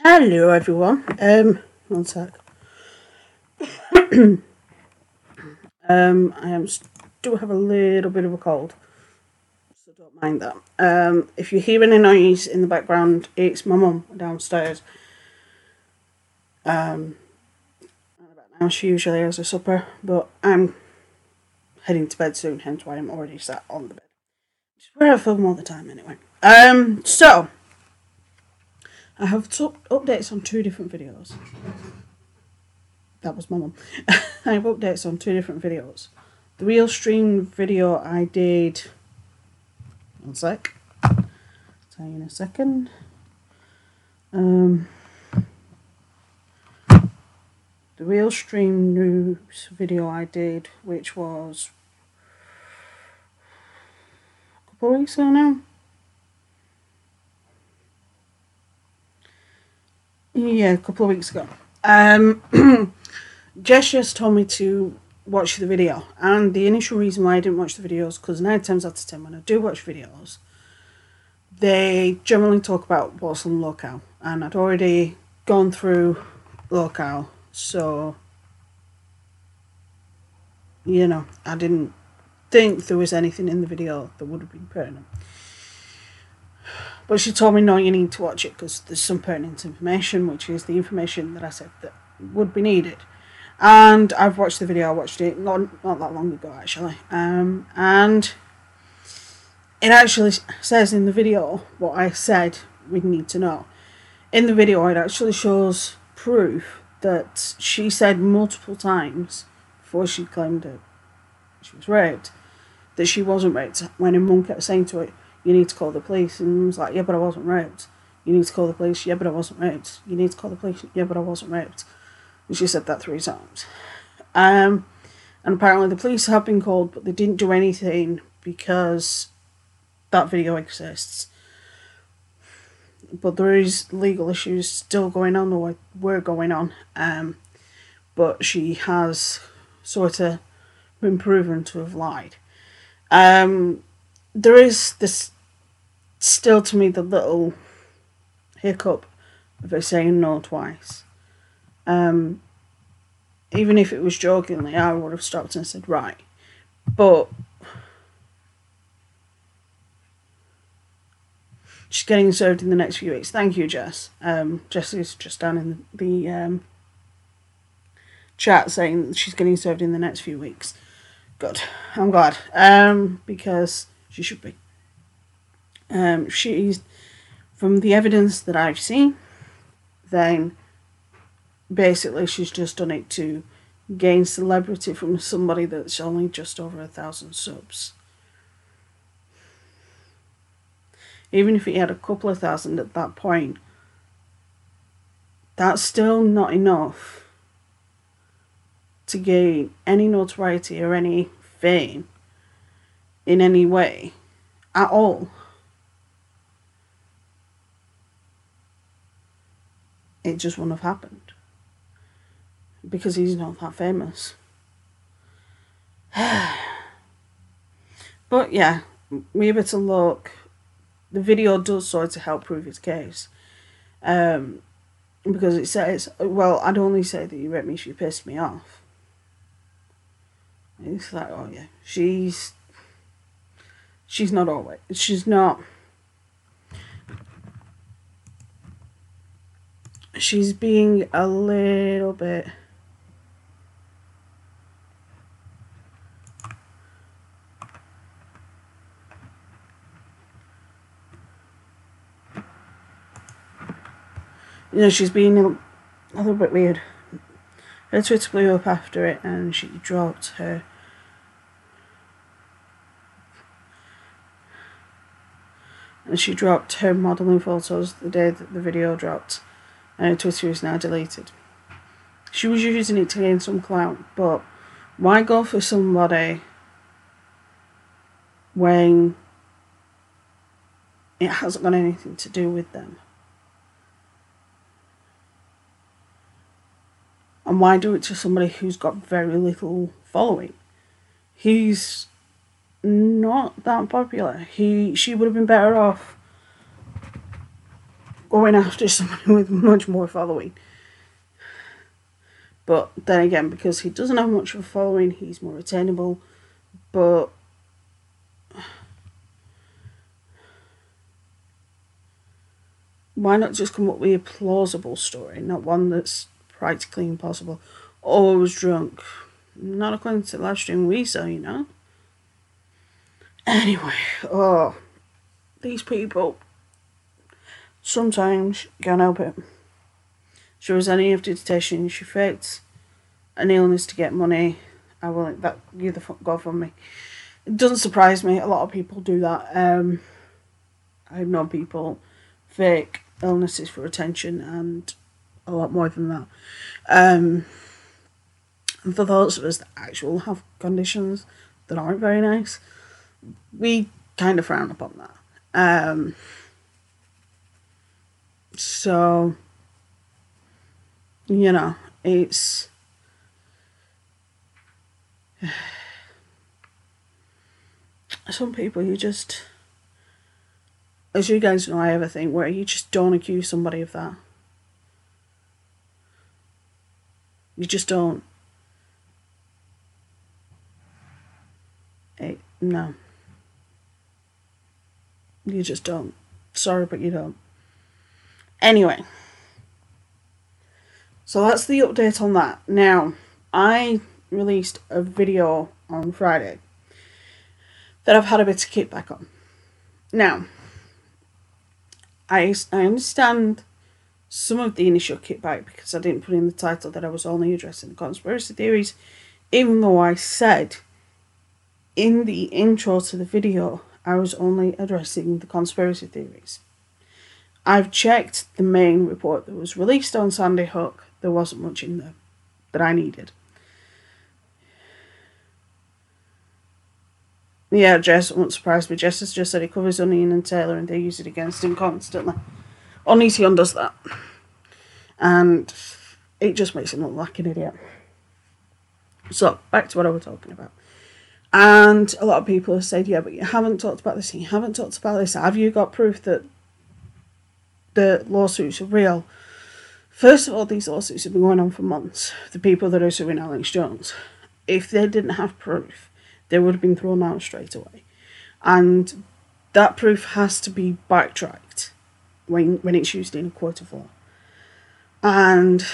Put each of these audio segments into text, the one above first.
Hello everyone. One sec. Do have a little bit of a cold, so don't mind that. If you hear any noise in the background, it's my mum downstairs. About now she usually has her supper, but I'm heading to bed soon, hence why I'm already sat on the bed. Which is where I film all the time anyway. So I have updates on 2 different videos. That was my mum. I have updates on 2 different videos. The RealStream video I did. One sec. I'll tell you in a second. The RealStream news video I did, which was a couple of weeks ago now. Yeah, a couple of weeks ago. Jess just told me to watch the video, and the initial reason why I didn't watch the videos, because 9 times out of 10 when I do watch videos, they generally talk about what's on locale, and I'd already gone through locale, so you know, I didn't think there was anything in the video that would have been pertinent. But she told me, no, you need to watch it because there's some pertinent information, which is the information that I said that would be needed. And I've watched the video. I watched it not that long ago, actually. And it actually says in the video what I said we need to know. In the video, it actually shows proof that she said multiple times before she claimed that she was raped, that she wasn't raped. When her mum kept saying to her, you need to call the police. And mum's like, yeah, but I wasn't raped. You need to call the police. Yeah, but I wasn't raped. You need to call the police. Yeah, but I wasn't raped. And she said that 3 times. And apparently the police have been called, but they didn't do anything because that video exists. But there is legal issues still going on, or were going on. But she has sort of been proven to have lied. There is this still, to me, the little hiccup of her saying no twice. Even if it was jokingly, I would have stopped and said, right. But she's getting served in the next few weeks. Thank you, Jess. Jess is just down in the chat saying she's getting served in the next few weeks. Good. I'm glad. Because she should be. She's, from the evidence that I've seen, then basically she's just done it to gain celebrity from somebody that's only just over 1,000 subs. Even if he had a couple of thousand at that point, that's still not enough to gain any notoriety or any fame in any way at all. It just wouldn't have happened because he's not that famous. But yeah, we have to look. The video does sort of help prove his case. Because it says, well, I'd only say that you raped me if you pissed me off. It's like, oh yeah, she's not always, she's not, she's being a little bit, you know, she's being a little bit weird. Her Twitter blew up after it and she dropped her modelling photos the day that the video dropped, and her Twitter is now deleted. She was using it to gain some clout, but why go for somebody when it hasn't got anything to do with them? And why do it to somebody who's got very little following? He's not that popular. She would have been better off going after somebody with much more following. But then again, because he doesn't have much of a following, he's more attainable. But why not just come up with a plausible story, not one that's practically impossible? Oh, I was drunk. Not according to the live stream we saw, you know. Anyway, these people, sometimes you can't help it. She was any of detention, she faked an illness to get money. I will let that you the fuck go from me. It doesn't surprise me, a lot of people do that. I know people fake illnesses for attention and a lot more than that. And for those of us that actually have conditions that aren't very nice, we kind of frown upon that. So, you know, it's some people you just, as you guys know, I have a thing where you just don't accuse somebody of that. You just don't. No. You just don't. Sorry, but you don't. Anyway. So that's the update on that. Now, I released a video on Friday that I've had a bit of kickback on. Now, I understand some of the initial kickback because I didn't put in the title that I was only addressing the conspiracy theories, even though I said in the intro to the video I was only addressing the conspiracy theories. I've checked the main report that was released on Snady Hook. There wasn't much in there that I needed. Yeah, Jess won't surprise me. Jess has just said it covers Onion and Taylor and they use it against him constantly. Onision does that. And it just makes him look like an idiot. So, back to what I was talking about. And a lot of people have said, yeah, but you haven't talked about this and you haven't talked about this. Have you got proof that the lawsuits are real? First of all, these lawsuits have been going on for months. The people that are suing Alex Jones. If they didn't have proof, they would have been thrown out straight away. And that proof has to be backtracked when it's used in a court of law. And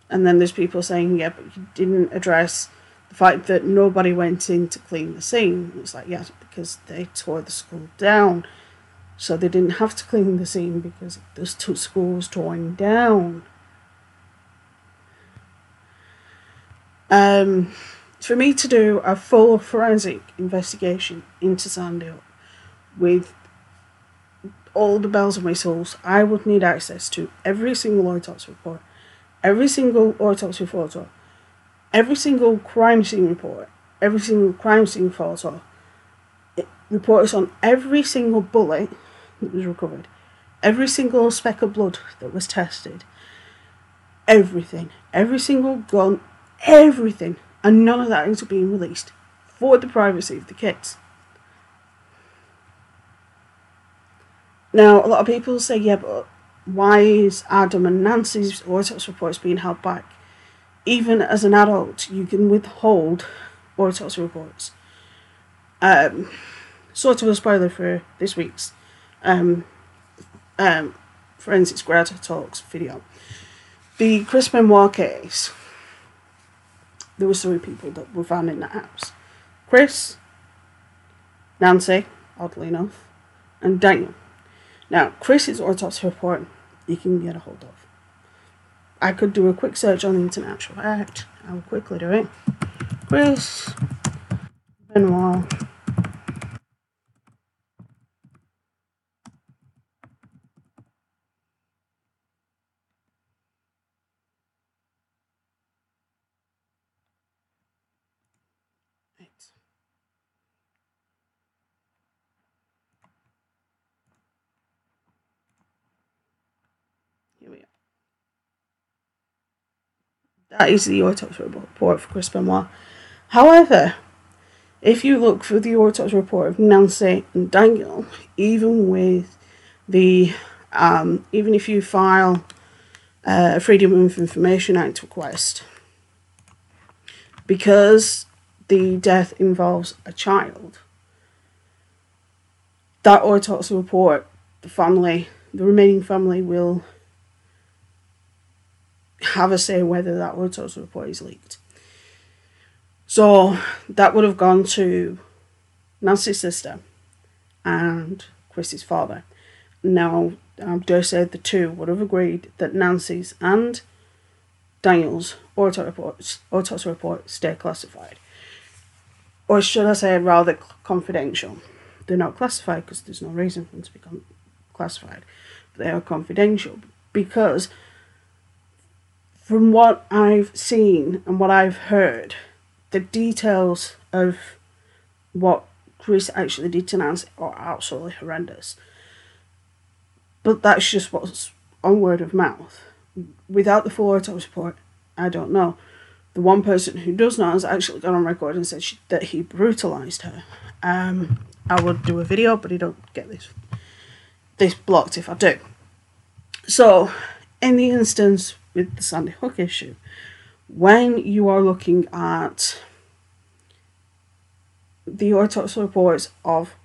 then there's people saying, yeah, but you didn't address the fact that nobody went in to clean the scene. It's like, yes, because they tore the school down. So they didn't have to clean the scene because the school was torn down. For me to do a full forensic investigation into Snady Hook with all the bells and whistles, I would need access to every single autopsy report, every single autopsy photo, every single crime scene report, every single crime scene photo, reports on every single bullet that was recovered, every single speck of blood that was tested, everything, every single gun, everything, and none of that is being released for the privacy of the kids. Now, a lot of people say, yeah, but why is Adam and Nancy's autopsy reports being held back? Even as an adult, you can withhold autopsy reports. Sort of a spoiler for this week's Forensics Grad Talks video. The Chris Benoit case, there were 3 people that were found in that house. Chris, Nancy, oddly enough, and Daniel. Now, Chris's autopsy report, you can get a hold of. I could do a quick search on the internet. Right, I will quickly do it. Chris Benoit. Here we are. That is the autopsy report for Chris Benoit. However, if you look for the autopsy report of Nancy and Daniel, even with the even if you file a Freedom of Information Act request, because the death involves a child, that autopsy report, the remaining family will have a say whether that autopsy report is leaked. So that would have gone to Nancy's sister and Chris's father. Now, I dare say the two would have agreed that Nancy's and Daniel's autopsy reports stay classified. Or should I say rather confidential. They're not classified because there's no reason for them to be classified. But they are confidential because from what I've seen and what I've heard, the details of what Chris actually did to Nancy are absolutely horrendous. But that's just what's on word of mouth. Without the full autopsy report, I don't know. The one person who does know has actually gone on record and said that he brutalised her. I would do a video, but he don't get this blocked if I do. So, in the instance with the Snady Hook issue, when you are looking at the autopsy reports of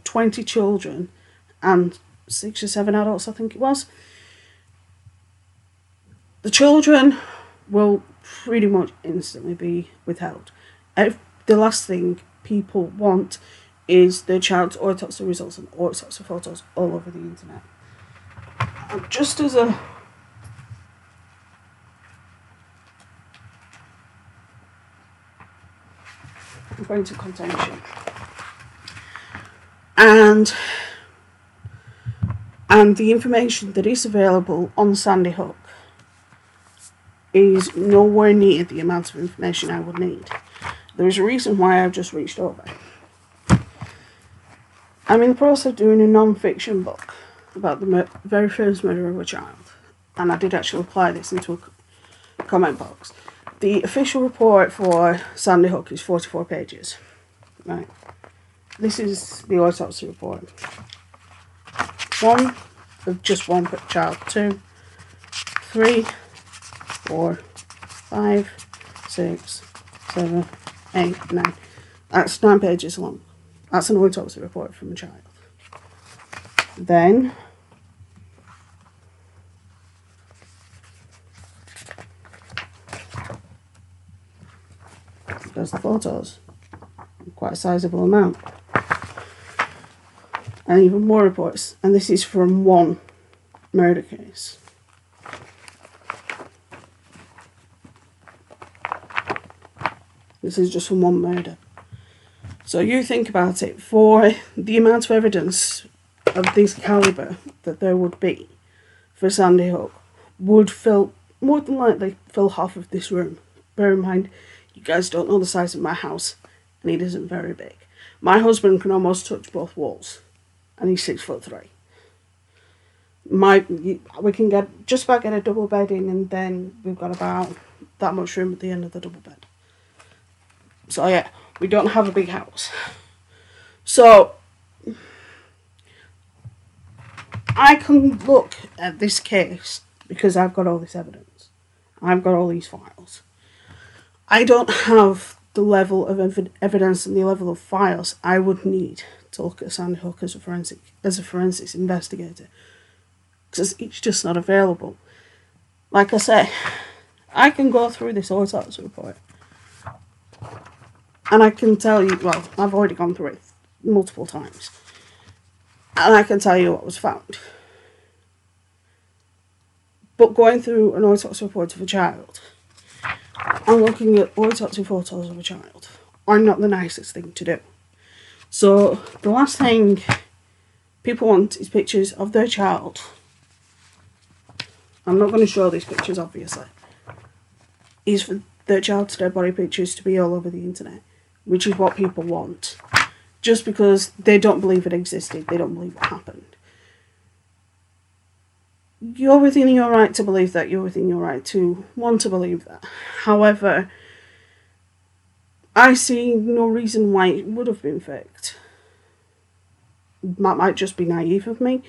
20 children and 6 or 7 adults, I think it was, the children will pretty much instantly be withheld. The last thing people want is their child's autopsy results and autopsy photos all over the internet. And just as a going to contention, and the information that is available on Snady Hook is nowhere near the amount of information I would need. There is a reason why I've just reached over. I'm in the process of doing a non-fiction book about the very first murder of a child, and I did actually apply this into a comment box. The official report for Snady Hook is 44 pages. Right. This is the autopsy report. One of just one child. 2, 3, 4, 5, 6, 7, 8, 9. That's 9 pages long. That's an autopsy report from a child. Then there's the photos. Quite a sizable amount. And even more reports. And this is from one murder case. This is just from one murder. So you think about it, for the amount of evidence of this calibre that there would be for Snady Hook would more than likely fill half of this room. Bear in mind, you guys don't know the size of my house, and it isn't very big. My husband can almost touch both walls, and he's 6'3". We can just about get a double bed in, and then we've got about that much room at the end of the double bed. So yeah, we don't have a big house. So I can look at this case because I've got all this evidence. I've got all these files. I don't have the level of evidence and the level of files I would need to look at Snady Hook as a forensics investigator, because it's just not available. Like I say, I can go through this autopsy report and I can tell you, well, I've already gone through it multiple times, and I can tell you what was found. But going through an autopsy report of a child and looking at autopsy photos of a child are not the nicest thing to do. So the last thing people want is pictures of their child. I'm not going to show these pictures, obviously. Is for their child's dead body pictures to be all over the internet, which is what people want. Just because they don't believe it existed, they don't believe it happened. You're within your right to believe that, you're within your right to want to believe that. However, I see no reason why it would have been faked. That might just be naive of me,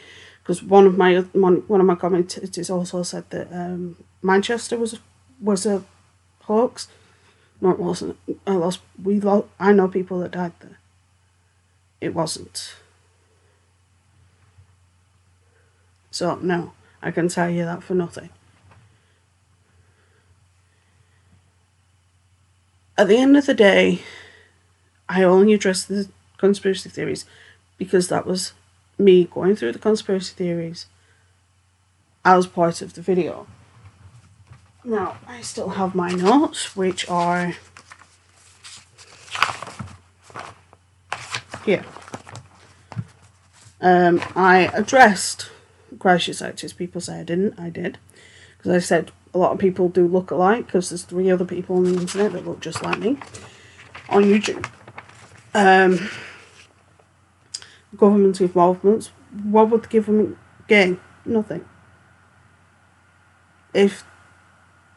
Because one of my commentators also said that Manchester was a hoax. No, it wasn't. I know people that died there. It wasn't. So no, I can tell you that for nothing. At the end of the day, I only addressed the conspiracy theories because that was me going through the conspiracy theories as part of the video. Now, I still have my notes, which are here. I addressed crisis actors. People say I didn't. I did. Because I said a lot of people do look alike, because there's 3 other people on the internet that look just like me on YouTube. Government involvements. What would the government gain? Nothing. If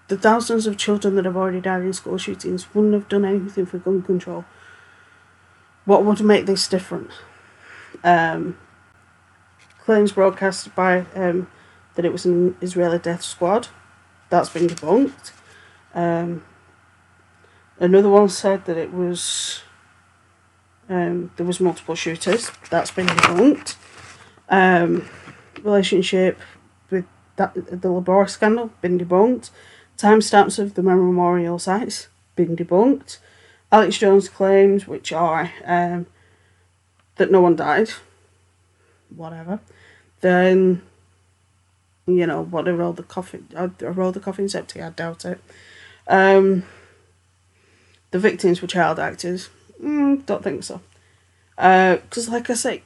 the thousands of children that have already died in school shootings wouldn't have done anything for gun control, what would make this different? Claims broadcast by that it was an Israeli death squad. That's been debunked. Another one said that it was there was multiple shooters. That's been debunked. Relationship with the Labor scandal, been debunked. Timestamps of the memorial sites, been debunked. Alex Jones' claims, which are that no one died, whatever. Then, what I rolled the coffins empty, I doubt it. The victims were child actors. Don't think so. Because like I say,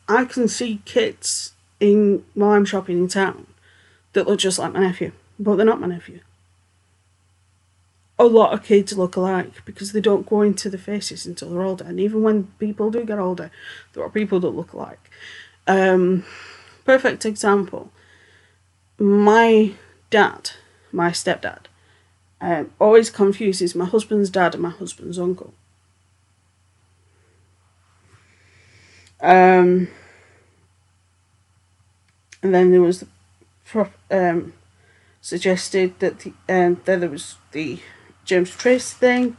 I can see kids while I'm shopping in town that look just like my nephew, but they're not my nephew. A lot of kids look alike because they don't go into the faces until they're older, and even when people do get older, there are people that look alike. Perfect example. My stepdad, always confuses my husband's dad and my husband's uncle. And then there was suggested that there was the James Tracy thing.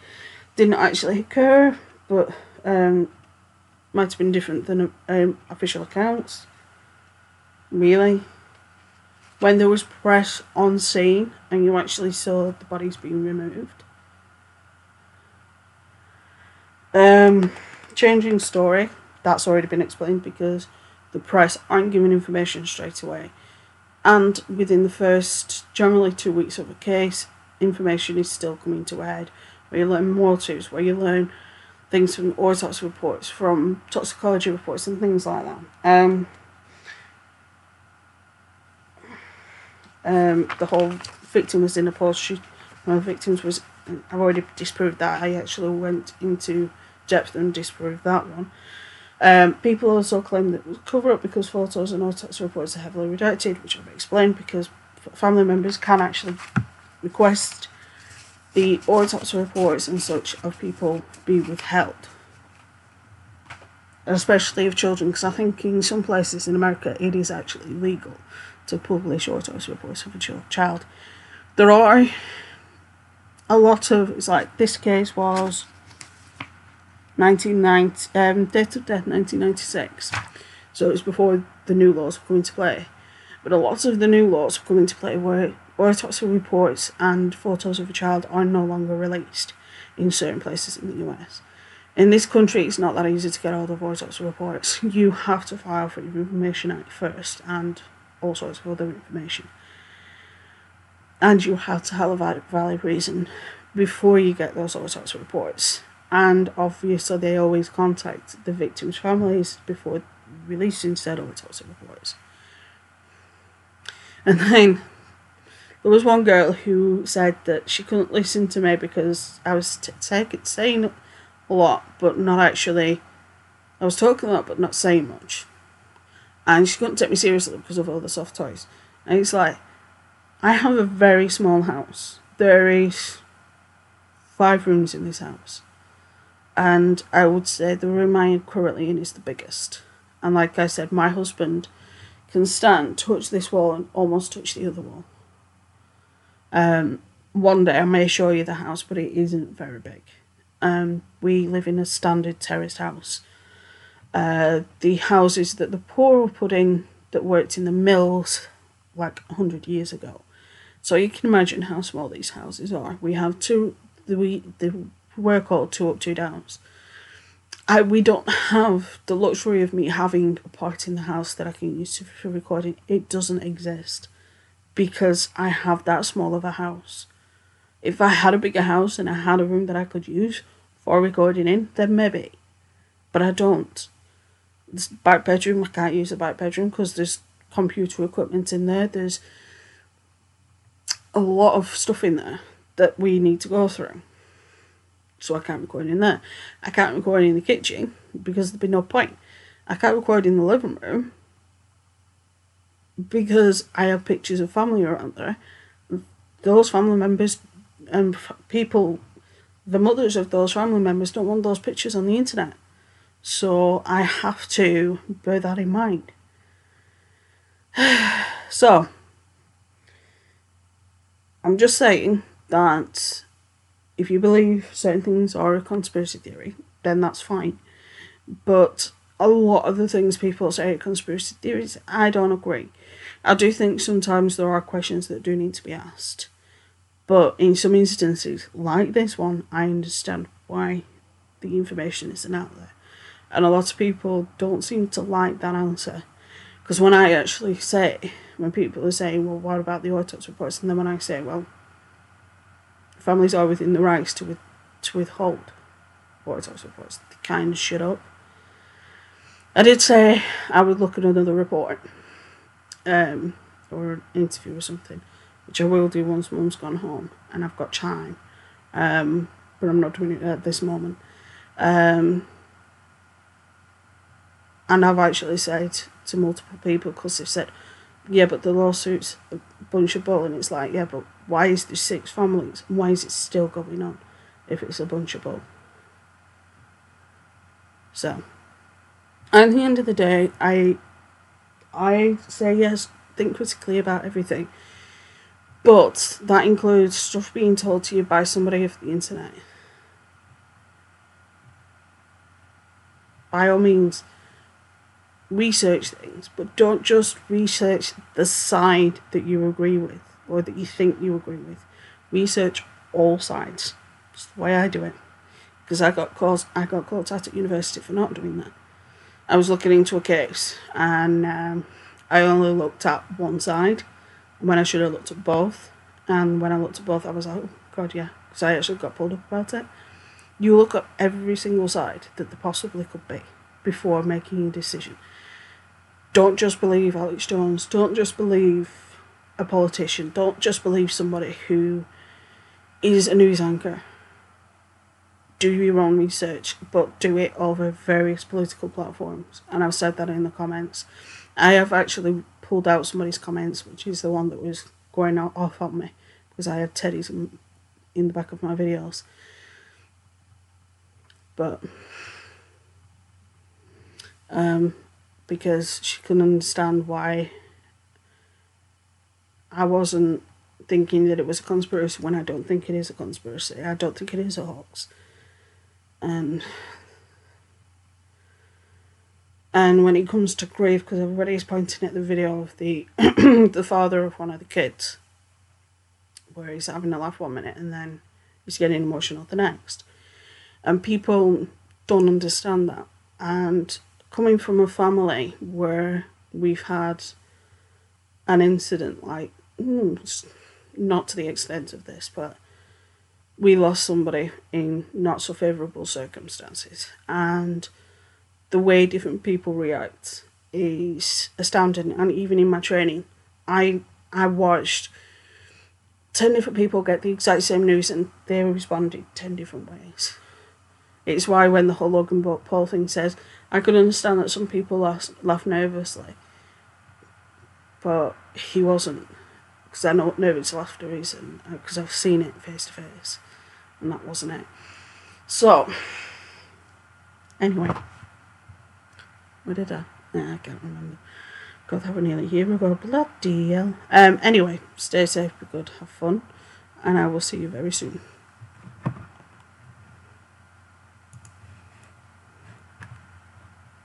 Didn't actually occur, but might have been different than official accounts. Really? When there was press on scene and you actually saw the bodies being removed. Changing story. That's already been explained because the press aren't giving information straight away. And within the first, generally 2 weeks of a case, information is still coming to a head, where you learn motives, where you learn things from autopsy reports, from toxicology reports and things like that. The whole victim was in a post shoot. One of the victims was, I've already disproved that. I actually went into depth and disproved that one. People also claim that it was cover up because photos and autopsy reports are heavily redacted, which I've explained, because family members can actually request the autopsy reports and such of people be withheld, especially of children, because I think in some places in America it is actually legal to publish autopsy reports of a child. There are a lot of, it's like this case was 1990, date of death 1996, so it was before the new laws have come into play. But a lot of the new laws have come into play where autopsy reports and photos of a child are no longer released in certain places in the US. In this country, it's not that easy to get hold of autopsy reports. You have to file for your Information Act first and all sorts of other information. And you have to have a valid reason before you get those autopsy reports. And obviously they always contact the victims' families before releasing said autopsy reports. And then there was one girl who said that she couldn't listen to me because I was saying a lot, but not actually. I was talking a lot, but not saying much. And she couldn't take me seriously because of all the soft toys. And it's like, I have a very small house. There is 5 rooms in this house. And I would say the room I am currently in is the biggest. And like I said, my husband can stand, touch this wall and almost touch the other wall. One day I may show you the house, but it isn't very big. We live in a standard terraced house. The houses that the poor were put in that worked in the mills like 100 years ago. So you can imagine how small these houses are. We have we're called 2 up, 2 downs. We don't have the luxury of me having a part in the house that I can use for recording. It doesn't exist because I have that small of a house. If I had a bigger house and I had a room that I could use for recording in, then maybe. But I don't. This back bedroom, I can't use the back bedroom because there's computer equipment in there. There's a lot of stuff in there that we need to go through. So I can't record in there. I can't record in the kitchen because there'd be no point. I can't record in the living room because I have pictures of family around there. Those family members and people, the mothers of those family members don't want those pictures on the internet. So I have to bear that in mind. So, I'm just saying that if you believe certain things are a conspiracy theory, then that's fine. But a lot of the things people say are conspiracy theories, I don't agree. I do think sometimes there are questions that do need to be asked. But in some instances, like this one, I understand why the information isn't out there. And a lot of people don't seem to like that answer. Because when I actually say, when people are saying, well, what about the autopsy reports? And then when I say, well, families are within the rights to withhold autopsy reports, they kind of shut up. I did say I would look at another report, or an interview or something, which I will do once Mum's gone home and I've got time. But I'm not doing it at this moment. And I've actually said to multiple people, because they've said, yeah, but the lawsuit's a bunch of bull. And it's like, yeah, but why is there 6 families? Why is it still going on if it's a bunch of bull? So, at the end of the day, I say yes, think critically about everything. But that includes stuff being told to you by somebody off the internet. By all means, research things, but don't just research the side that you agree with or that you think you agree with. Research all sides. That's the way I do it. Because I got called out at university for not doing that. I was looking into a case and I only looked at one side when I should have looked at both. And when I looked at both, I was like, oh God, yeah, because I actually got pulled up about it. You look at every single side that there possibly could be before making a decision. Don't just believe Alex Jones. Don't just believe a politician. Don't just believe somebody who is a news anchor. Do your own research, but do it over various political platforms. And I've said that in the comments. I have actually pulled out somebody's comments, which is the one that was going off on me, because I had Teddy's in the back of my videos. But because she couldn't understand why I wasn't thinking that it was a conspiracy when I don't think it is a conspiracy. I don't think it is a hoax. And when it comes to grief, because everybody's pointing at the video of the the father of one of the kids, where he's having a laugh one minute and then he's getting emotional the next. And people don't understand that. And coming from a family where we've had an incident like, not to the extent of this, but we lost somebody in not so favourable circumstances. And the way different people react is astounding. And even in my training, I watched 10 different people get the exact same news and they responded 10 different ways. It's why when the whole Logan Paul thing says, I could understand that some people laugh nervously, but he wasn't, because I know what nervous laughter is, and because I've seen it face to face, and that wasn't it. So, anyway, where did I can't remember. God, that was nearly a year ago. Bloody hell. Anyway, stay safe, be good, have fun, and I will see you very soon.